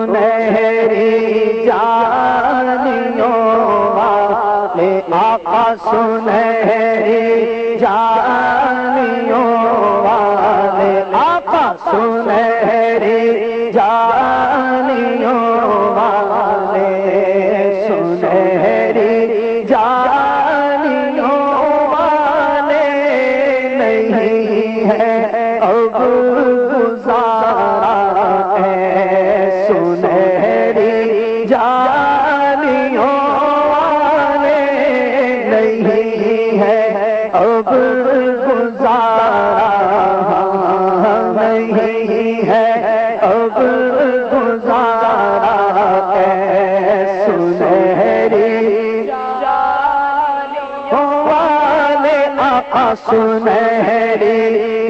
سنہری جانیوں والے آقا سنہری جانیوں والے آقا سنہری جانیوں والے سنہری جانیوں والے نہیں ہے اب گزارا ہے سنہری جانیوں والے نہیں ہے اب گزارا نہیں ہے اب گزارا ہے سنہری جانیوں والے آقا سنہری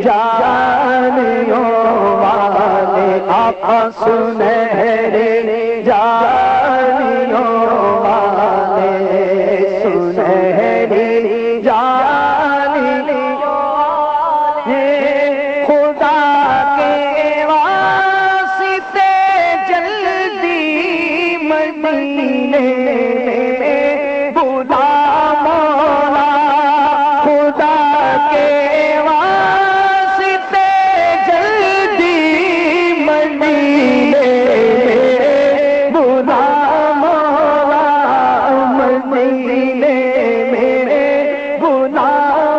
جانیوں والے آقا سنہری جانیوں والے سنہری جانیوں والے خدا کے واسطے جلدی مدینے بلا مولا خدا کے واسطے جلدی مدینے بلا مولا مدینے میرے بلا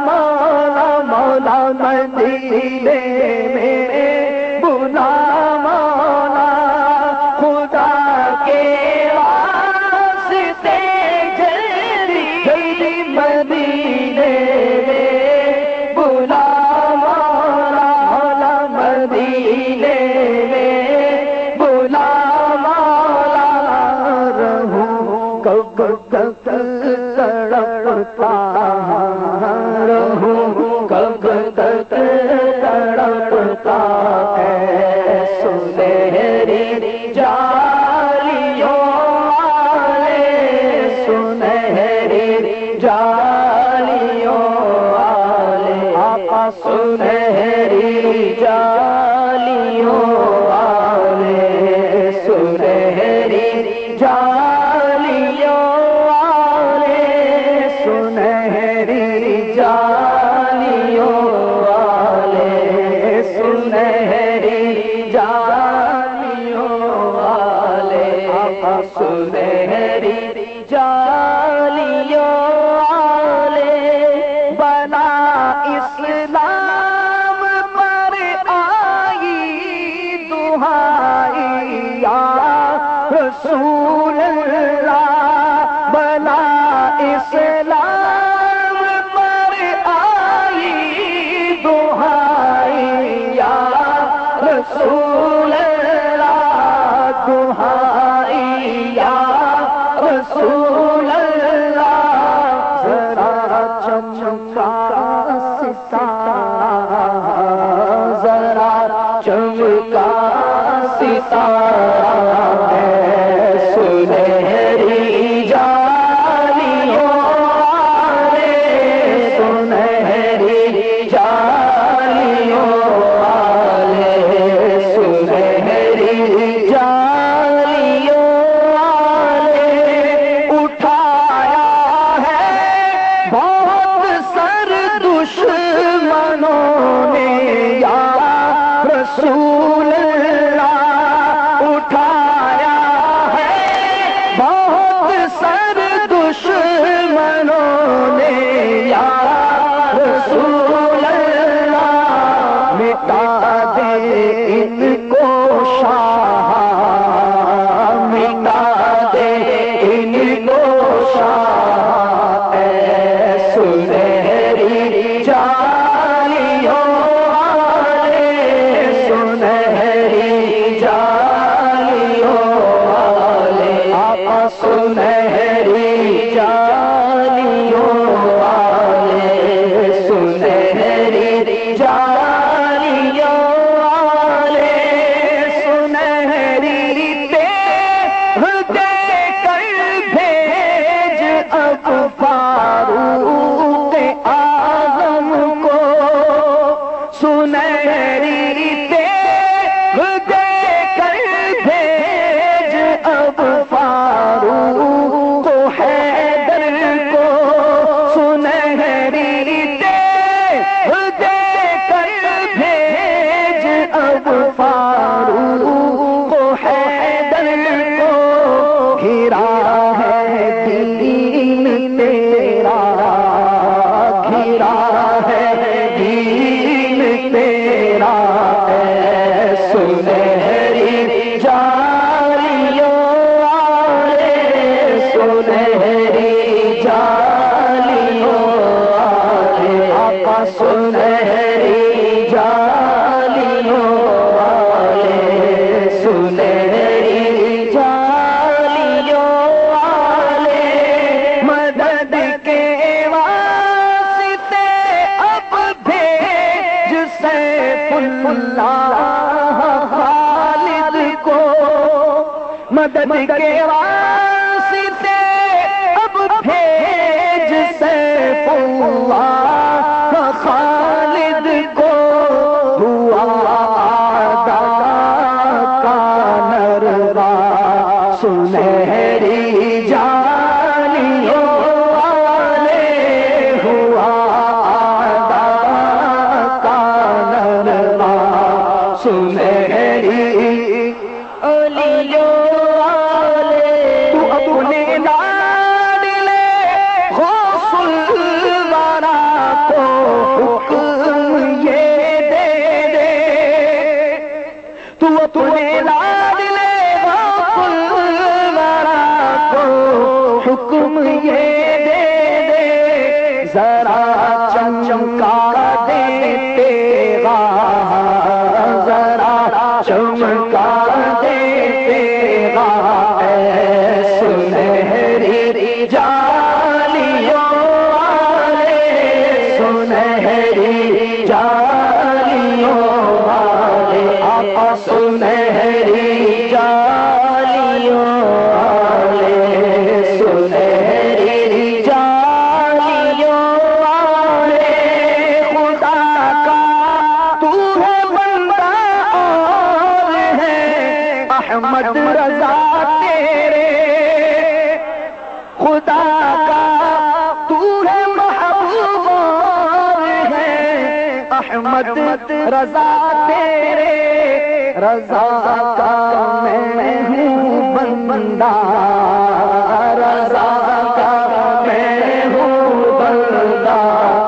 مولا مولا مدینے میرے بلا مولا خدا کے واسطے جلدی جلدی مدینے بلا مولا مولا مدینے بلا مولا رہوں کب تک تڑپتا رہوں کب تک تڑپتا ہے سنہری جانیوں والے سنہری جانیوں والے آقا سنہری جانیوں والے سنہری جانیوں والے سنہری جانیوں والے سنہری جانیوں والے آقا سنہری جانیوں والے بنا اسلام پر آئی دہائی یا رسول اللہ بنا اسلام پر آئی دہائی یا رسول اللہ دہائی یا رسول اللہ ذرا چمکا ستارہ ذرا چمکا ستارہ ہے سنہری جانیوں والے سنہری جانیوں والے سنہری جانیوں والے اٹھایا ہے بہت سر دشمنوں نے یا رسول اللہ اٹھایا ہے بہت سر دشمنوں نے یا رسول اللہ مٹا دے ان کو شاہ مٹا دے ان کو شاہ اے سنہری جانیوں والے سنہری جانیوں والے آقا سنہری جانیوں والے سنہری جانیوں والے سنہری تیغ دے کر بھیج اب فاروق اعظم کو سنہری تیغ دے کر بھیج مدد کے واسطے اب بھیج سیف اللہ خالد کو، ہوا آدھا کا نروا سنہری جانیوں والے، ہوا آدھا کا نروا سنہری علیوں والے۔ تو اپنے لاڈلے غوث الورا کو حکم یہ دے دے، تو اپنے لاڈلے غوث الورا کو حکم یہ دے دے، ذرا چمکا دے تیغا، ذرا چمکا دے تیغا، اے سنہری جانیوں والے، سنہری جانیوں والے، آقا سنہری جانیوں والے، سنہری جانیوں والے۔ خدا کا تو ہے بندہ اور ہے احمد رضا تیرے، خدا کا تو ہے محبوب اور ہے احمد رضا تیرے، رضا کا میں ہوں بندہ، رضا کا میں ہوں بندہ،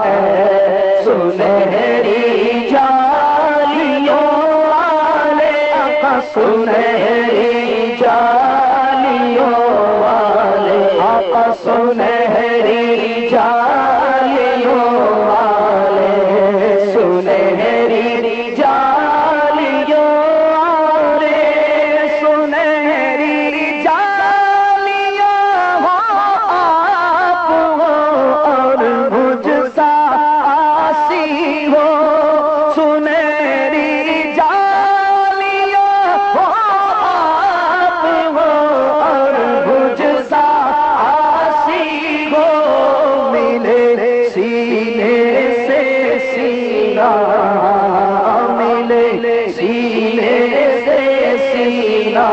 اے سنہری جانیوں والے، آقا سنہری جانیوں والے، آقا سنہری جانیوں والے، سنہری جانیوں والے، سنہری جانیوں ہو آپ ہو اور مجھ سا آسی ہو، سنہری جانیوں ہو آپ ہو اور مجھ سا آسی ہو، ملے سینے سے سینہ، ملے سینے سے سینہ،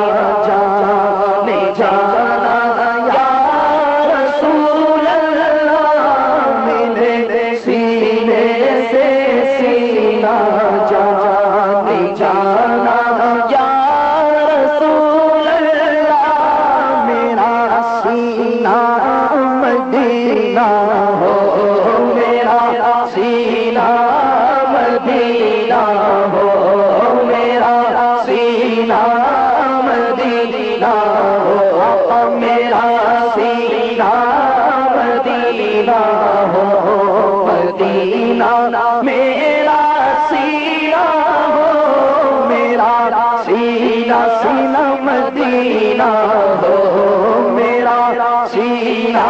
جانے جانا یا رسول اللہ، ملے سینے سے سینہ، جانے جانا یا رسول اللہ، میرا سینہ مدینہ ہو، میرا سینہ مدینہ ہو، میرا سینہ مدینہ ہو، آقا میرا سینہ مدینہ ہو، مدینہ میرا سینہ ہو، میرا سینہ سینہ مدینہ ہو، میرا سینہ